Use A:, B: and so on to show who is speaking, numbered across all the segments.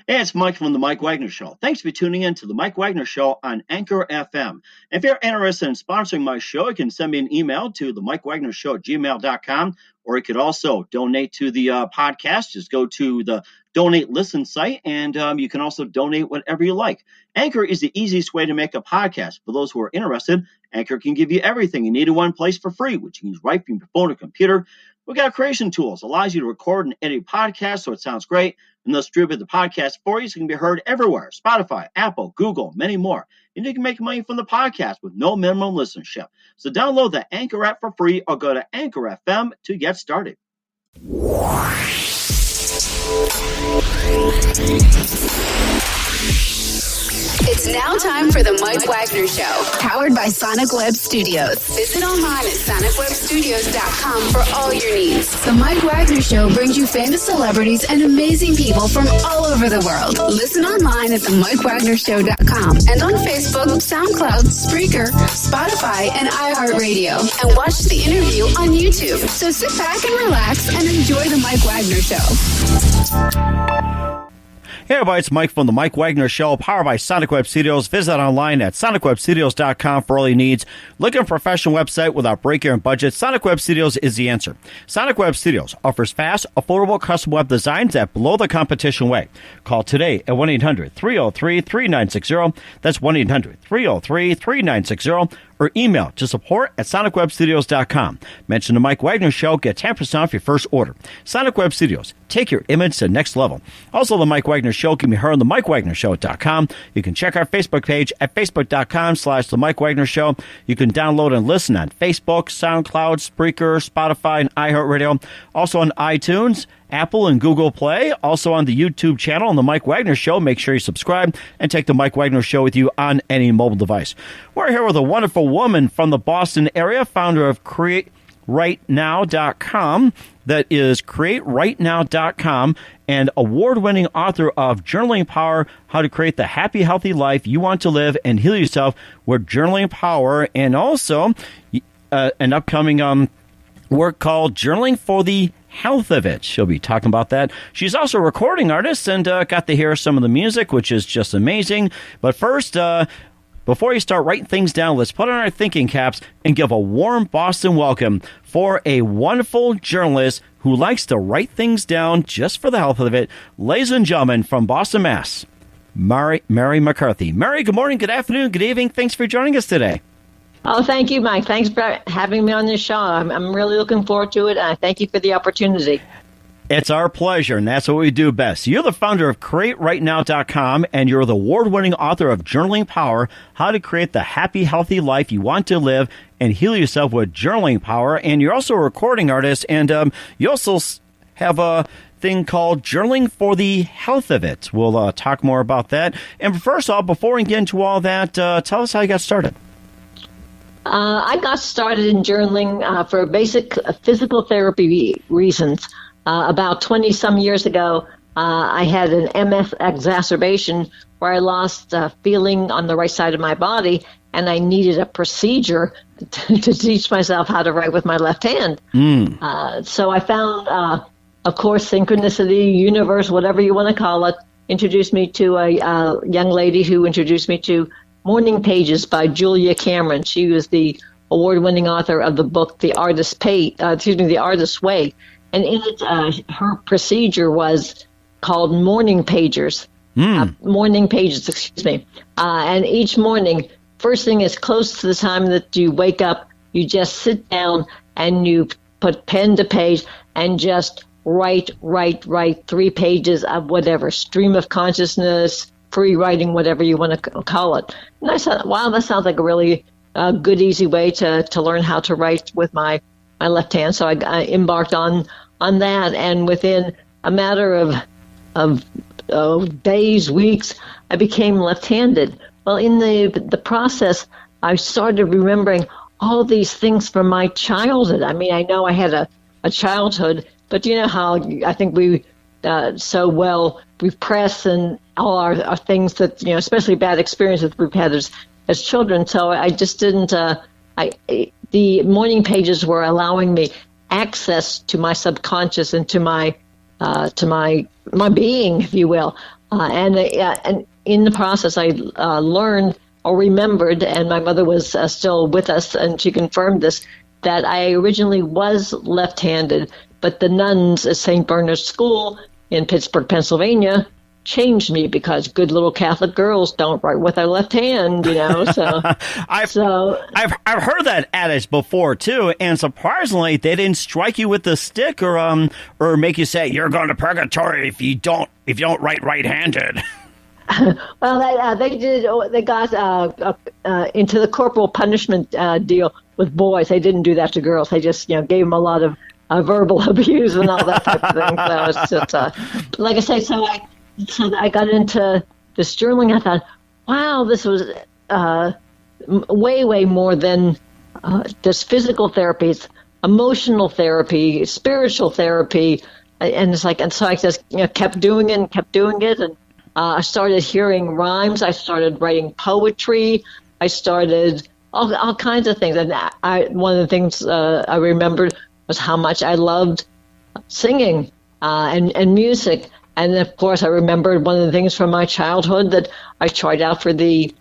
A: Hey, it's Mike from the Mike Wagner Show. Thanks for tuning in to the Mike Wagner Show on Anchor FM. If you're interested in sponsoring my show, you can send me an email to the MikeWagnerShow@gmail.com, or you could also donate to the podcast. Just go to the donate listen site, and you can also donate whatever you like. Anchor is the easiest way to make a podcast. For those who are interested, Anchor can give you everything you need in one place for free, which you can use right from your phone or computer. We've got creation tools, allows you to record and edit podcasts so it sounds great, and they'll distribute the podcast for you so it can be heard everywhere. Spotify, Apple, Google, many more. And you can make money from the podcast with no minimum listenership. So download the Anchor app for free or go to Anchor FM to get started.
B: It's now time for the Mike Wagner Show, powered by Sonic Web Studios. Visit online at sonicwebstudios.com for all your needs. The Mike Wagner Show brings you famous celebrities and amazing people from all over the world. Listen online at themikewagnershow.com and on Facebook, SoundCloud, Spreaker, Spotify, and iHeartRadio. And watch the interview on YouTube. So sit back and relax and enjoy the Mike Wagner Show.
C: Hey everybody, it's Mike from the Mike Wagner Show, powered by Sonic Web Studios. Visit online at sonicwebstudios.com for all your needs. Looking for a professional website without break your budget? Sonic Web Studios is the answer. Sonic Web Studios offers fast, affordable custom web designs that blow the competition away. Call today at 1-800-303-3960. That's 1-800-303-3960. Or email to support@sonicwebstudios.com. Mention the Mike Wagner Show. Get 10% off your first order. Sonic Web Studios. Take your image to the next level. Also, the Mike Wagner Show can be heard on the MikeWagnerShow.com. You can check our Facebook page at facebook.com/the Mike Wagner Show. You can download and listen on Facebook, SoundCloud, Spreaker, Spotify, and iHeartRadio. Also on iTunes, Apple, and Google Play. Also on the YouTube channel on the Mike Wagner Show. Make sure you subscribe and take the Mike Wagner Show with you on any mobile device. We're here with a wonderful woman from the Boston area, founder of CreateWriteNow.com. That is CreateWriteNow.com, and award-winning author of Journaling Power, How to Create the Happy, Healthy Life You Want to Live and Heal Yourself with Journaling Power, and also an upcoming work called Journaling for the Health of It. She'll be talking about that. She's also a recording artist and got to hear some of the music, which is just amazing. But first, before you start writing things down, let's put on our thinking caps and give a warm Boston welcome for a wonderful journalist who likes to write things down just for the health of it. Ladies and gentlemen, from Boston, Mass., Mary McCarthy. Mary, good morning, good afternoon, good evening. Thanks for joining us today.
D: Oh, thank you, Mike. Thanks for having me on this show. I'm really looking forward to it, and I thank you for the opportunity.
C: It's our pleasure, and that's what we do best. You're the founder of CreateWriteNow.com, and you're the award-winning author of Journaling Power, How to Create the Happy, Healthy Life You Want to Live and Heal Yourself with Journaling Power. And you're also a recording artist, and you also have a thing called Journaling for the Health of It. We'll talk more about that. And first off, before we get into all that, tell us how you got started.
D: I got started in journaling for basic physical therapy reasons. About 20-some years ago, I had an MS exacerbation where I lost feeling on the right side of my body, and I needed a procedure to teach myself how to write with my left hand. So I found, of course, synchronicity, universe, whatever you want to call it, introduced me to a young lady who introduced me to Morning Pages by Julia Cameron. She was the award-winning author of the book The Artist's Way. And in it, her procedure was called Morning Pages. Morning Pages, excuse me. And each morning, first thing is close to the time that you wake up, you just sit down and you put pen to page and just write 3 pages of whatever, stream of consciousness, free writing, whatever you want to call it. And I thought, wow, that sounds like a really good, easy way to learn how to write with my left hand. So I embarked on that, and within a matter of days, weeks, I became left-handed. Well, in the process, I started remembering all these things from my childhood. I mean, I know I had a childhood, but you know how I think we so well repress and all our things that, you know, especially bad experiences we've had as children. So I just didn't, the morning pages were allowing me access to my subconscious and to my to my being, if you will. And in the process, I learned or remembered, and my mother was still with us, and she confirmed this, that I originally was left-handed, but the nuns at St. Bernard's School in Pittsburgh, Pennsylvania, changed me because good little Catholic girls don't write with their left hand, So
C: I've heard that adage before too, and surprisingly, they didn't strike you with the stick or make you say you're going to purgatory if you don't write right-handed.
D: Well, they did. They got into the corporal punishment deal with boys. They didn't do that to girls. They just gave them a lot of verbal abuse and all that type of thing. So it's just like I say. So I got into this journaling. I thought, wow, this was way more than just physical therapy. It's emotional therapy, spiritual therapy, and it's like, and so I just kept doing it, and I started hearing rhymes. I started writing poetry. I started all kinds of things. And one of the things I remembered was how much I loved singing and music. And, of course, I remembered one of the things from my childhood that I tried out for the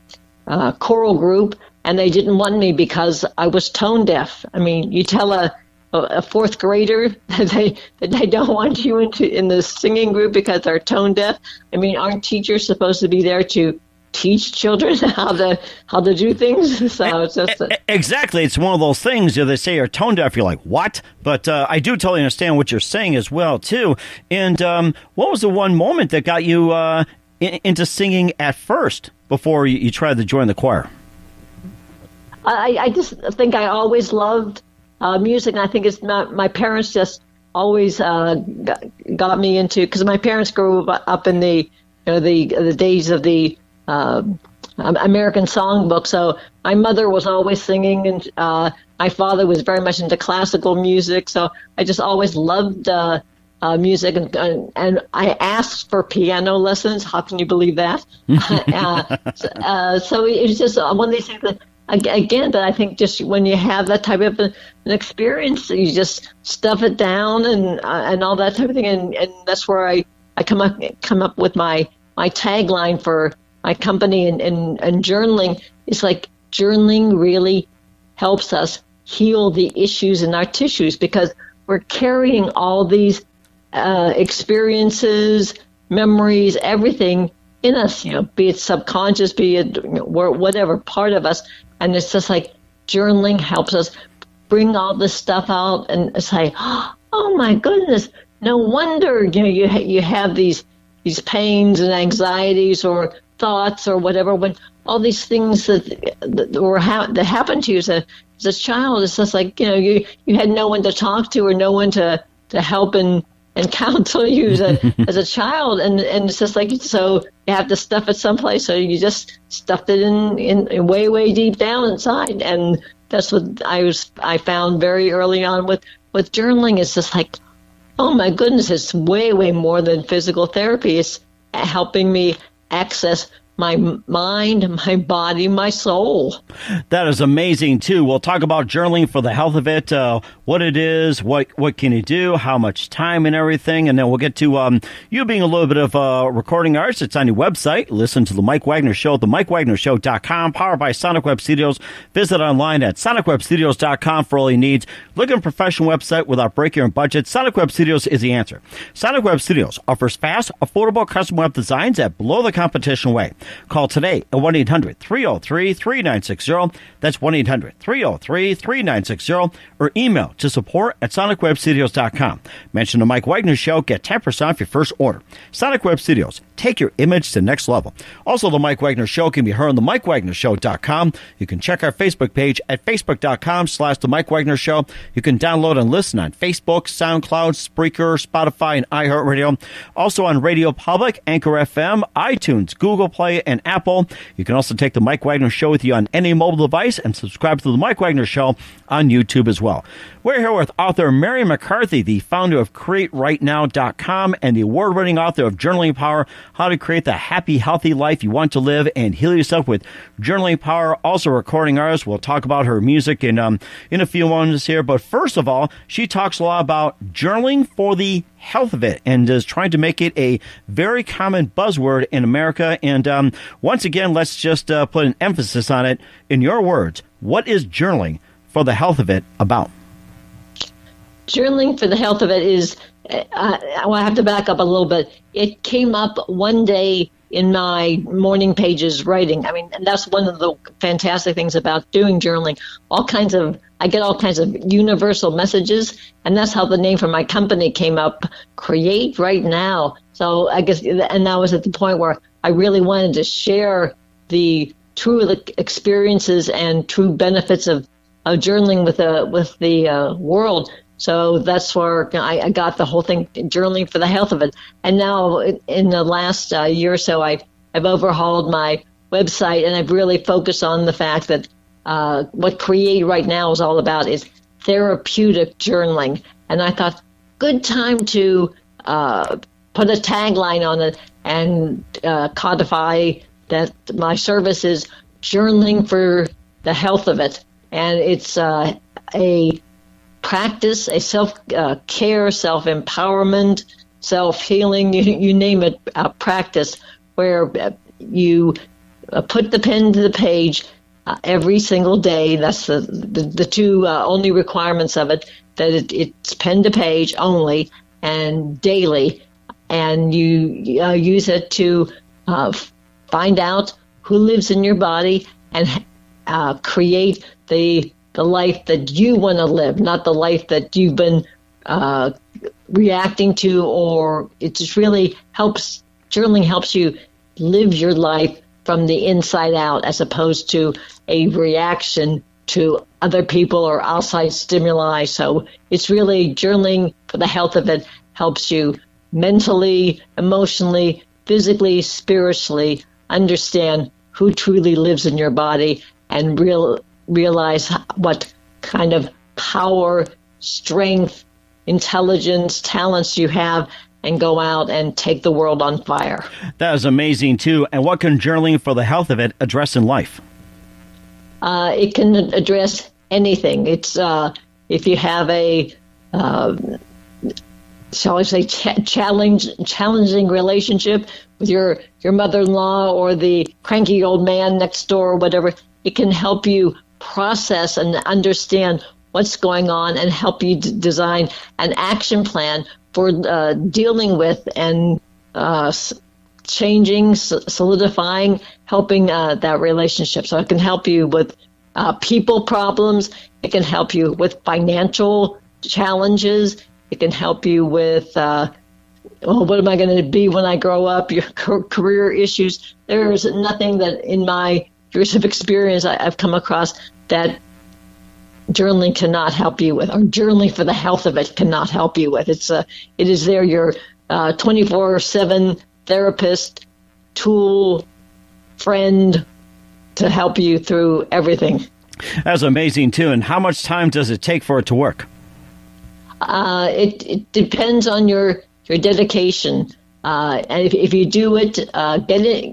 D: choral group, and they didn't want me because I was tone deaf. I mean, you tell a fourth grader that they don't want you in the singing group because they're tone deaf. I mean, aren't teachers supposed to be there to teach children how to do things? So it's just
C: exactly. It's one of those things. They say you're tone deaf. You're like, what? But I do totally understand what you're saying as well too. And what was the one moment that got you into singing at first before you tried to join the choir?
D: I just think I always loved music, and I think it's not. My parents just always got me into, because my parents grew up in the the days of the American songbook. So my mother was always singing, and my father was very much into classical music. So I just always loved music, and I asked for piano lessons. How can you believe that? So it was just one of these things that. Again, but I think just when you have that type of an experience, you just stuff it down and all that type of thing, and that's where I come up with my tagline for my company and journaling. It's like journaling really helps us heal the issues in our tissues, because we're carrying all these experiences, memories, everything in us, be it subconscious, be it whatever part of us. And it's just like journaling helps us bring all this stuff out and say, oh my goodness, no wonder you have these pains and anxieties or thoughts or whatever, when all these things that happened to you as a child. It's just like you had no one to talk to or no one to help and counsel you as a child, and it's just like, so you have to stuff it someplace, so you just stuffed it in way deep down inside. And that's what I found very early on with journaling. It's just like, oh my goodness, it's way more than physical therapy. It's helping me access my mind, my body, my soul.
C: That is amazing, too. We'll talk about journaling for the health of it, what it is, what can you do, how much time and everything, and then we'll get to you being a little bit of a recording artist. It's on your website. Listen to The Mike Wagner Show, themikewagnershow.com, powered by Sonic Web Studios. Visit online at sonicwebstudios.com for all your needs. Look at a professional website without breaking your budget. Sonic Web Studios is the answer. Sonic Web Studios offers fast, affordable custom web designs at below the competition way. Call today at 1-800-303-3960. That's 1-800-303-3960. Or email to support@sonicwebstudios.com. Mention the Mike Wagner Show. Get 10% off your first order. Sonic Web Studios. Take your image to the next level. Also, the Mike Wagner Show can be heard on themikewagnershow.com. You can check our Facebook page at facebook.com/The Mike Wagner Show. You can download and listen on Facebook, SoundCloud, Spreaker, Spotify, and iHeartRadio. Also on Radio Public, Anchor FM, iTunes, Google Play, and Apple. You can also take the Mike Wagner Show with you on any mobile device and subscribe to the Mike Wagner Show on YouTube as well. We're here with author Mary McCarthy, the founder of CreateWriteNow.com and the award-winning author of Journaling Power, how to create the happy, healthy life you want to live and heal yourself with journaling power. Also a recording artist. We'll talk about her music in a few moments here. But first of all, she talks a lot about journaling for the health of it and is trying to make it a very common buzzword in America. And once again, let's just put an emphasis on it. In your words, what is journaling for the health of it about?
D: Journaling for the health of it is, I have to back up a little bit. It came up one day in my morning pages writing. I mean, and that's one of the fantastic things about doing journaling. I get all kinds of universal messages, and that's how the name for my company came up, CreateWriteNow. So I guess, and that was at the point where I really wanted to share the true experiences and true benefits of journaling with the world. So that's where I got the whole thing, journaling for the health of it. And now in the last year or so, I've overhauled my website, and I've really focused on the fact that what Create Right Now is all about is therapeutic journaling. And I thought, good time to put a tagline on it and codify that my service is journaling for the health of it. And it's a practice, a self-care, self-empowerment, self-healing, you name it, practice where you put the pen to the page every single day. That's the two only requirements of it, that it's pen to page only and daily. And you use it to find out who lives in your body and create the life that you want to live, not the life that you've been reacting to, or it just really helps. Journaling helps you live your life from the inside out, as opposed to a reaction to other people or outside stimuli. So it's really journaling for the health of it helps you mentally, emotionally, physically, spiritually understand who truly lives in your body and realize what kind of power, strength, intelligence, talents you have, and go out and take the world on fire.
C: That is amazing, too. And what can journaling for the health of it address in life?
D: It can address anything. It's if you have a, shall I say, challenging relationship with your mother-in-law or the cranky old man next door or whatever, it can help you process and understand what's going on and help you design an action plan for dealing with and changing, solidifying, helping that relationship. So it can help you with people problems. It can help you with financial challenges. It can help you with, what am I going to be when I grow up? Your career issues. There's nothing that in my years of experience I've come across that journaling cannot help you with, or journaling for the health of it cannot help you with. It is there, your 24/7 therapist, tool, friend to help you through everything.
C: That's amazing, too. And how much time does it take for it to work?
D: It depends on your dedication. And if you do it,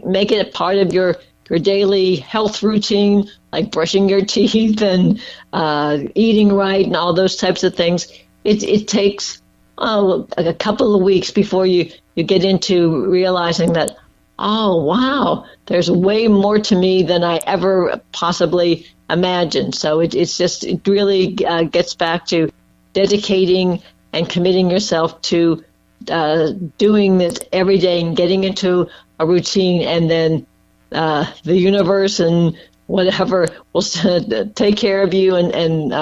D: make it a part of your daily health routine, like brushing your teeth and eating right and all those types of things. It takes a couple of weeks before you get into realizing that, oh, wow, there's way more to me than I ever possibly imagined. So it really gets back to dedicating and committing yourself to doing this every day and getting into a routine, and then the universe and whatever will take care of you. And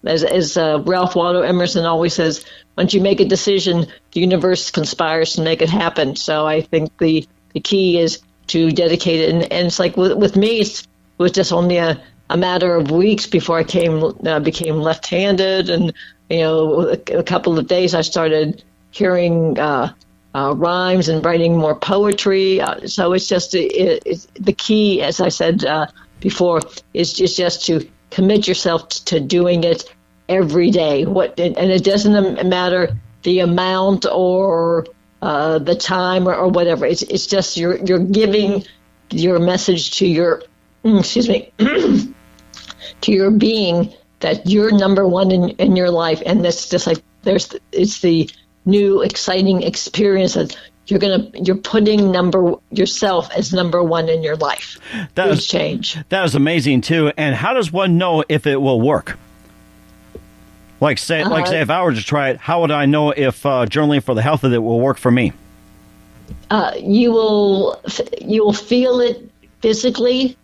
D: as Ralph Waldo Emerson always says, once you make a decision, the universe conspires to make it happen. So I think the key is to dedicate it. And it's like with me, it was just only a matter of weeks before I became left-handed. And, a couple of days I started hearing rhymes and writing more poetry. So it's just the key, as I said before, is just to commit yourself to doing it every day. And it doesn't matter the amount or the time or whatever. It's just you're giving your message to your to your being that you're number one in your life, and that's just like it's the new exciting experience that you're putting yourself as number one in your life. That is change.
C: That is amazing too. And how does one know if it will work? Like say if I were to try it, how would I know if journaling for the health of it will work for me?
D: You will feel it physically.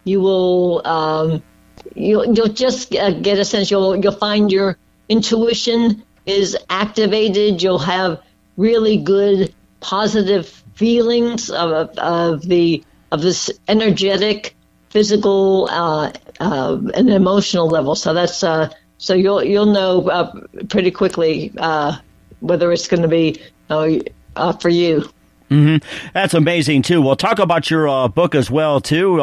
D: You will you'll just get a sense. You'll find your intuition is activated. You'll have really good positive feelings of this energetic, physical, and emotional level. So that's so you'll know pretty quickly whether it's going to be for you.
C: Mm-hmm. That's amazing, too. We'll talk about your book as well, too.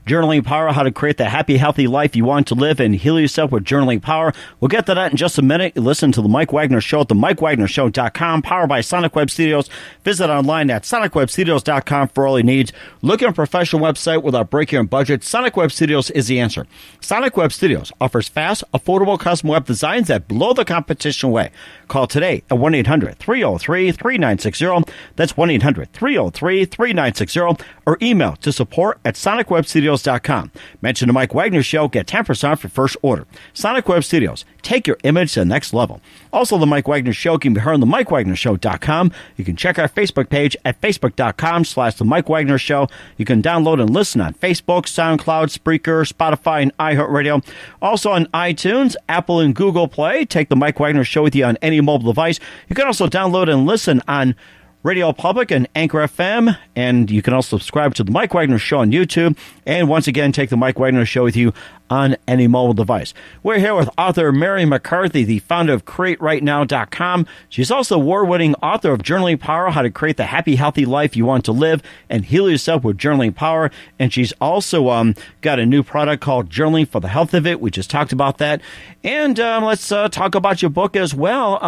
C: Journaling Power, How to Create the Happy, Healthy Life You Want to Live and Heal Yourself with Journaling Power. We'll get to that in just a minute. Listen to The Mike Wagner Show at themikewagnershow.com, powered by Sonic Web Studios. Visit online at sonicwebstudios.com for all your needs. Look at a professional website without breaking your budget. Sonic Web Studios is the answer. Sonic Web Studios offers fast, affordable custom web designs that blow the competition away. Call today at 1-800-303-3960. That's 1-800-303-3960, or email to support@sonicwebstudios.com. Mention the Mike Wagner Show, get 10% off your first order. Sonic Web Studios, take your image to the next level. Also, the Mike Wagner Show can be heard on themikewagnershow.com. You can check our Facebook page at facebook.com/the Mike Wagner Show. You can download and listen on Facebook, SoundCloud, Spreaker, Spotify, and iHeartRadio. Also on iTunes, Apple, and Google Play. Take the Mike Wagner Show with you on any mobile device. You can also download and listen on Radio Public and Anchor FM, and you can also subscribe to the Mike Wagner Show on YouTube. And once again, take the Mike Wagner Show with you on any mobile device. We're here with author Mary McCarthy, the founder of CreateWriteNow.com. She's also award-winning author of Journaling Power, How to Create the Happy, Healthy Life You Want to Live and Heal Yourself with Journaling Power. And she's also got a new product called Journaling for the Health of It. We just talked about that. And let's talk about your book as well.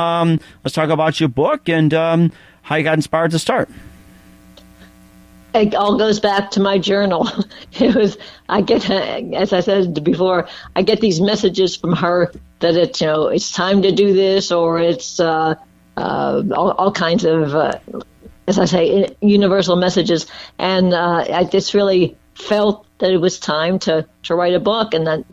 C: Let's talk about your book and how you got inspired to start.
D: It all goes back to my journal. I get, as I said before, I get these messages from her that it's time to do this, or it's all kinds of, as I say, universal messages. And I just really felt that it was time to write a book. And then,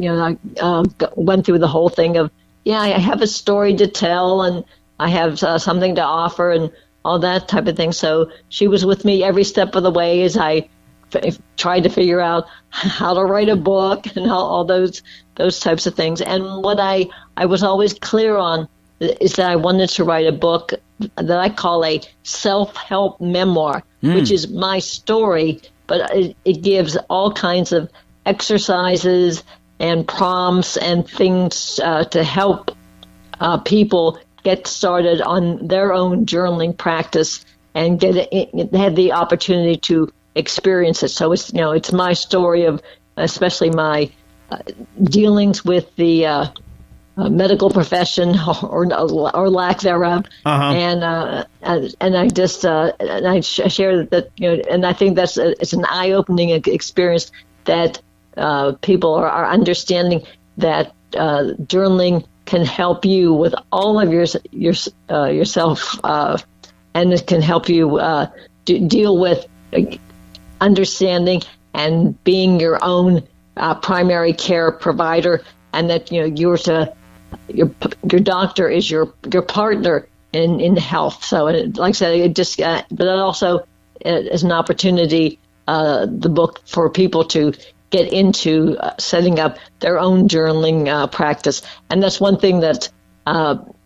D: I went through the whole thing of, I have a story to tell, and I have something to offer, and all that type of thing. So she was with me every step of the way as I tried to figure out how to write a book and all those types of things. And what I was always clear on is that I wanted to write a book that I call a self-help memoir, which is my story, but it gives all kinds of exercises and prompts and things to help people get started on their own journaling practice and have the opportunity to experience it. So it's my story of especially my dealings with the medical profession or lack thereof, and I just and I share that and I think it's an eye-opening experience that people are understanding that journaling can help you with all of yourself, and it can help you deal with understanding and being your own primary care provider, and that your doctor is your partner in health. So, like I said, it just but it also is an opportunity, the book, for people to get into setting up their own journaling practice. And that's one thing that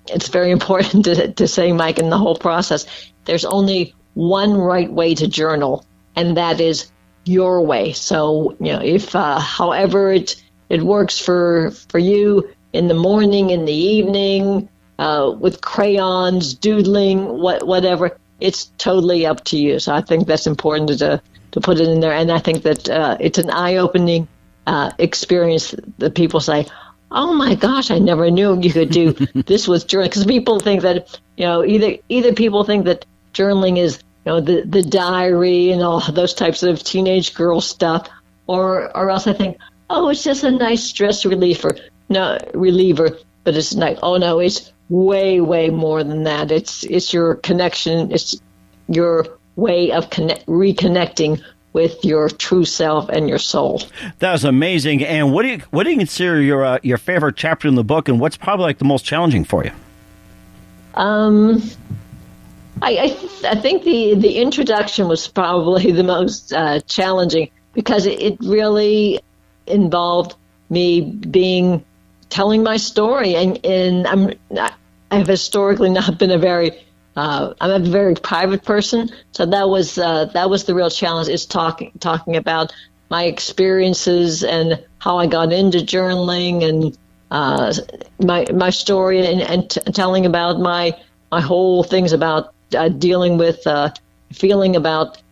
D: it's very important to say, Mike, in the whole process. There's only one right way to journal, and that is your way. So, if however it works for you, in the morning, in the evening, with crayons, doodling, whatever, it's totally up to you. So I think that's important to put it in there. And I think that it's an eye-opening experience that people say, oh my gosh, I never knew you could do this with journaling. Because people think that, either people think that journaling is, the diary and all those types of teenage girl stuff, or else I think, oh, it's just a nice stress reliever. No, reliever, but it's like, oh no, it's way, way more than that. It's your connection. It's your way of reconnecting with your true self and your soul.
C: That's amazing. And what do you consider your favorite chapter in the book, and what's probably like the most challenging for you?
D: I think the introduction was probably the most challenging, because it really involved me telling my story, and I have historically not been I'm a very private person, so that was the real challenge, is talking about my experiences and how I got into journaling, and my story, and telling about my whole things about dealing with feeling about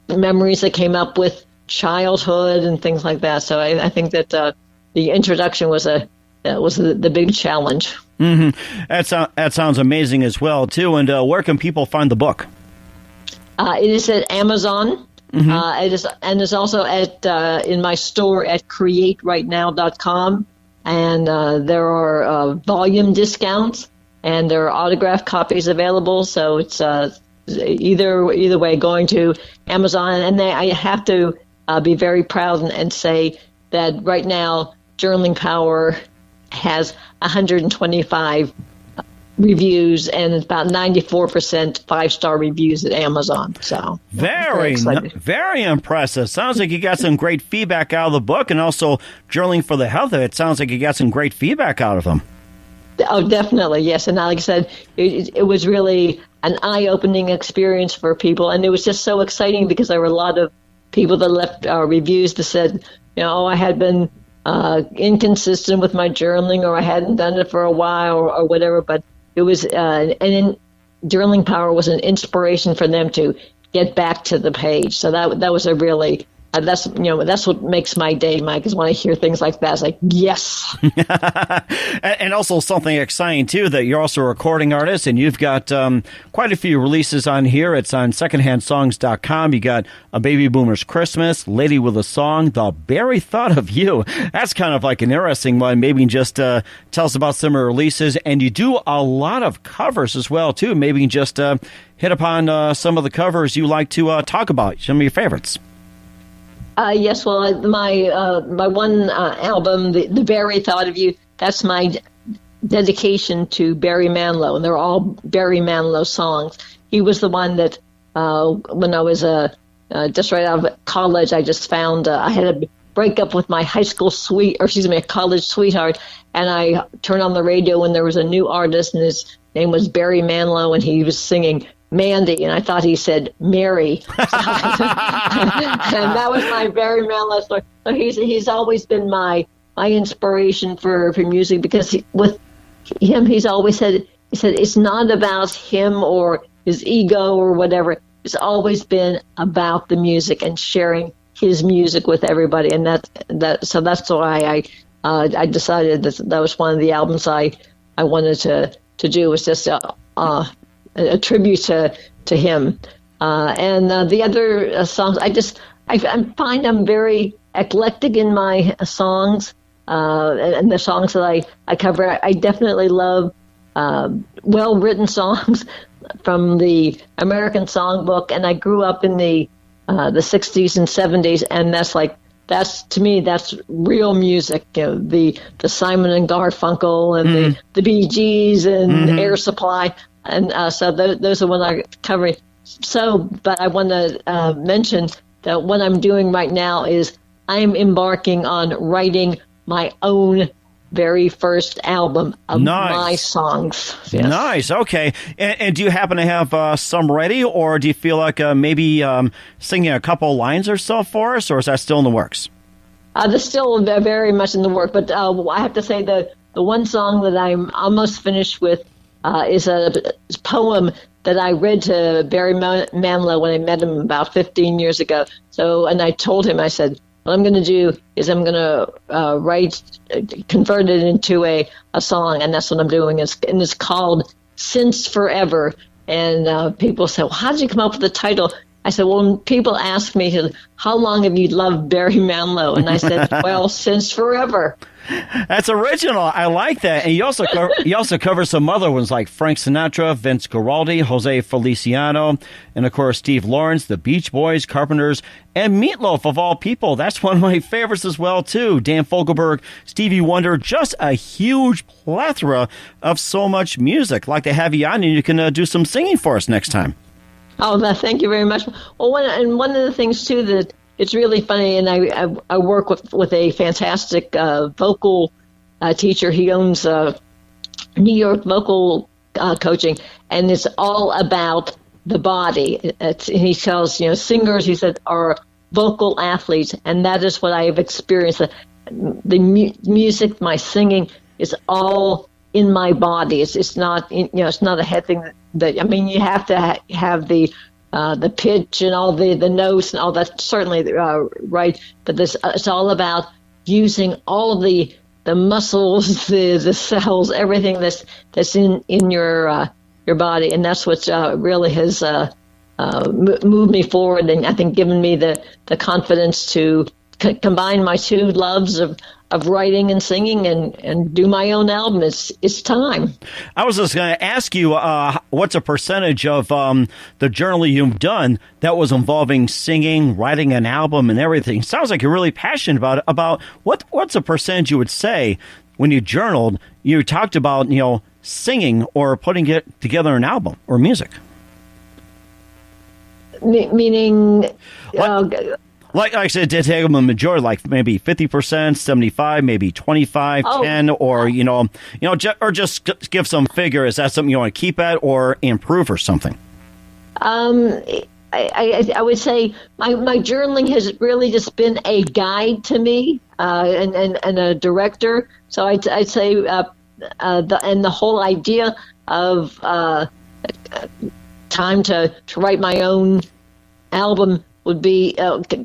D: memories that came up with childhood and things like that. So I think that the introduction was the big challenge.
C: Mm-hmm. That sounds amazing as well too. And where can people find the book?
D: It is at Amazon. Mm-hmm. It's also in my store at CreateWriteNow.com. And there are volume discounts, and there are autographed copies available. So it's either way, going to Amazon. And I have to be very proud and say that right now, Journaling Power has 125 reviews, and about 94% 5-star reviews at Amazon. So
C: very impressive. Sounds like you got some great feedback out of the book, and also Journaling for the Health of It. Sounds like you got some great feedback out of them.
D: Oh, definitely, yes. And like I said, it was really an eye-opening experience for people, and it was just so exciting because there were a lot of people that left reviews that said, I had been inconsistent with my journaling, or I hadn't done it for a while, or whatever. But it was, Journaling Power was an inspiration for them to get back to the page. So that was a really, that's what makes my day, Mike, is when I hear things like that. It's like, yes.
C: And also something exciting, too, that you're also a recording artist, and you've got quite a few releases on here. It's on secondhandsongs.com. You got A Baby Boomer's Christmas, Lady with a Song, The Very Thought of You. That's kind of like an interesting one. Maybe just tell us about some of your releases. And you do a lot of covers as well, too. Maybe just hit upon some of the covers you like to talk about, some of your favorites.
D: Yes, well, my one album, The Very Thought of You, that's my dedication to Barry Manilow, and they're all Barry Manilow songs. He was the one that, when I was just right out of college, I just found I had a breakup with my a college sweetheart, and I turned on the radio when there was a new artist, and his name was Barry Manilow, and he was singing Mandy, and I thought he said Mary. And that was my Barry Manilow story. So he's always been my inspiration for music, because with him, he's always said, it's not about him or his ego or whatever. It's always been about the music and sharing his music with everybody. And so that's why I decided that was one of the albums I wanted to do, was just a tribute to him. And the other songs, I find I'm very eclectic in my songs, and the songs that I cover. I definitely love well-written songs from the American Songbook, and I grew up in the 60s and 70s, and that's to me, that's real music. The Simon and Garfunkel and the Bee Gees and Air Supply. And so those are what I cover. So, but I want to mention that what I'm doing right now is I'm embarking on writing my own very first album of my songs. Yes. Nice.
C: Okay. And do you happen to have some ready, or do you feel like maybe singing a couple lines or so for us, or is that still in the works?
D: They're still very much in the work, but I have to say the one song that I'm almost finished with is a poem that I read to Barry Manilow when I met him about 15 years ago. So, and I told him, I said, what I'm going to do is I'm going to convert it into a song, and that's what I'm doing. And it's called Since Forever, And people say, well, how did you come up with the title? I said, well, when people ask me, how long have you loved Barry Manilow? And I said, well, since forever.
C: That's original. I like that. And you also cover some other ones like Frank Sinatra, Vince Guaraldi, Jose Feliciano, and of course Steve Lawrence, the Beach Boys, Carpenters, and Meatloaf of all people. That's one of my favorites as well too. Dan Fogelberg, Stevie Wonder, just a huge plethora of so much music. Like to have you on, and you can do some singing for us next time.
D: Oh, thank you very much. Well, one of the things too that it's really funny, and I work with a fantastic vocal teacher. He owns New York Vocal Coaching, and it's all about the body. He tells singers, he said, are vocal athletes, and that is what I have experienced. The music, my singing, is all in my body. It's not it's not a head thing. That you have to have the pitch and all the notes and all that, certainly right, but it's all about using all of the muscles, the cells, everything that's in your body, and that's what really has moved me forward, and I think given me the confidence to combine my two loves of writing and singing and do my own album. It's time.
C: I was just going to ask you, what's a percentage of the journaling you've done that was involving singing, writing an album, and everything? Sounds like you're really passionate about it. About what's a percentage you would say when you journaled? You talked about singing or putting it together an album or music.
D: Meaning.
C: Like I said, did take them a majority, like maybe 50%, 75, maybe 25, 10, or or just give some figure. Is that something you want to keep at or improve or something?
D: I would say my journaling has really just been a guide to me and a director. So I'd say the whole idea of time to write my own album would be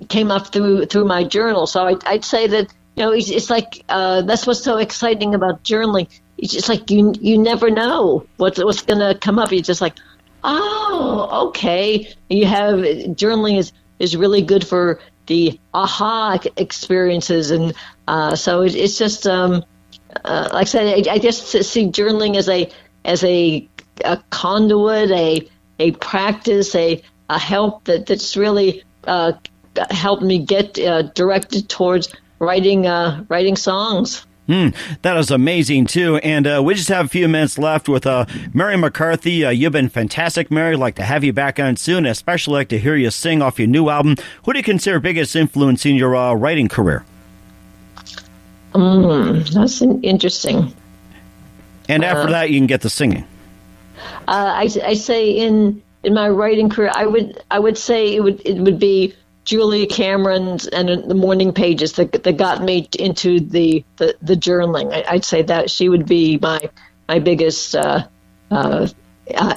D: came up through my journal. So I'd say that it's like that's what's so exciting about journaling. It's just like you never know what's going to come up. You're just like, oh, okay. You have journaling is really good for the aha experiences, and so it's just like I said, I just see journaling as a conduit, a practice, a help that's really helped me get directed towards writing songs.
C: That is amazing, too. And we just have a few minutes left with Mary McCarthy. You've been fantastic, Mary. I'd like to have you back on soon. Especially like to hear you sing off your new album. Who do you consider biggest influence in your writing career?
D: That's interesting.
C: And after that, you can get the singing.
D: I say in my writing career, I would say it would be Julia Cameron's and the morning pages that got me into the journaling. I'd say that she would be my biggest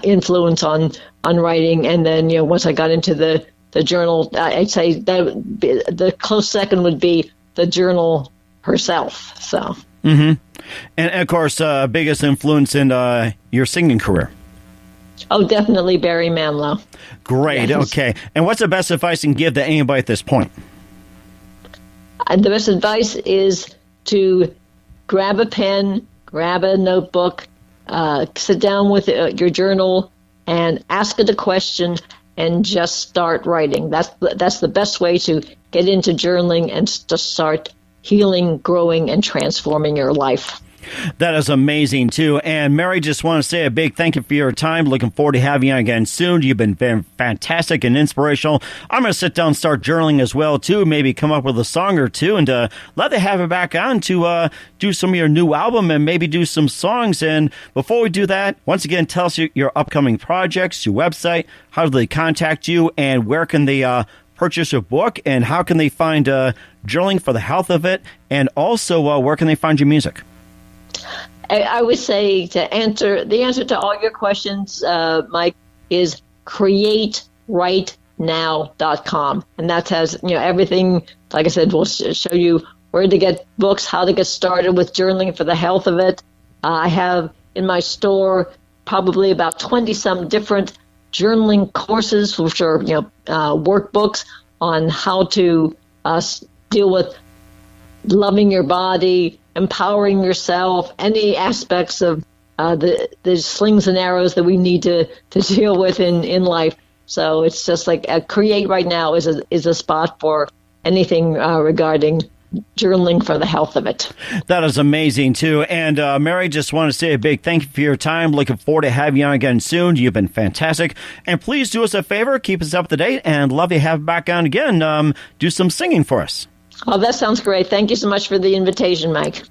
D: influence on writing. And then once I got into the journal, I'd say that the close second would be the journal herself. So.
C: Mm-hmm. And of course, biggest influence in your singing career.
D: Oh, definitely Barry Manilow.
C: Great. Yes. Okay. And what's the best advice you can give to anybody at this point?
D: The best advice is to grab a pen, grab a notebook, sit down with your journal, and ask it a question, and just start writing. That's the best way to get into journaling and to start healing, growing, and transforming your life.
C: That is amazing, too. And Mary, just want to say a big thank you for your time. Looking forward to having you on again soon. You've been fantastic and inspirational. I'm going to sit down and start journaling as well, too. Maybe come up with a song or two, and love to have you back on to do some of your new album and maybe do some songs. And before we do that, once again, tell us your upcoming projects, your website, how do they contact you, and where can they purchase your book, and how can they find Journaling for the Health of It, and also where can they find your music?
D: I would say the answer to all your questions, Mike, is CreateWriteNow.com, and that has everything. Like I said, we'll show you where to get books, how to get started with journaling for the health of it. I have in my store probably about 20-some different journaling courses, which are workbooks on how to deal with loving your body, empowering yourself, any aspects of the slings and arrows that we need to deal with in life. So it's just like Create Right Now is a spot for anything regarding journaling for the health of it.
C: That is amazing, too. And Mary, just want to say a big thank you for your time. Looking forward to having you on again soon. You've been fantastic. And please do us a favor, keep us up to date, and love to have you back on again. Do some singing for us.
D: Oh, that sounds great. Thank you so much for the invitation, Mike.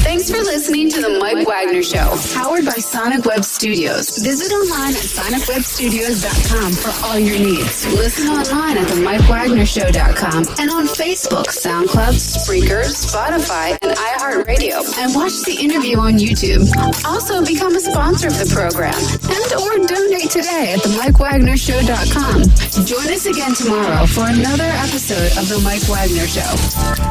B: Thanks for listening to The Mike Wagner Show, powered by Sonic Web Studios. Visit online at sonicwebstudios.com for all your needs. Listen online at themikewagnershow.com and on Facebook, SoundCloud, Spreaker, Spotify, and iHeartRadio. And watch the interview on YouTube. Also, become a sponsor of the program and or donate today at themikewagnershow.com. Join us again tomorrow for another episode of The Mike Wagner Show.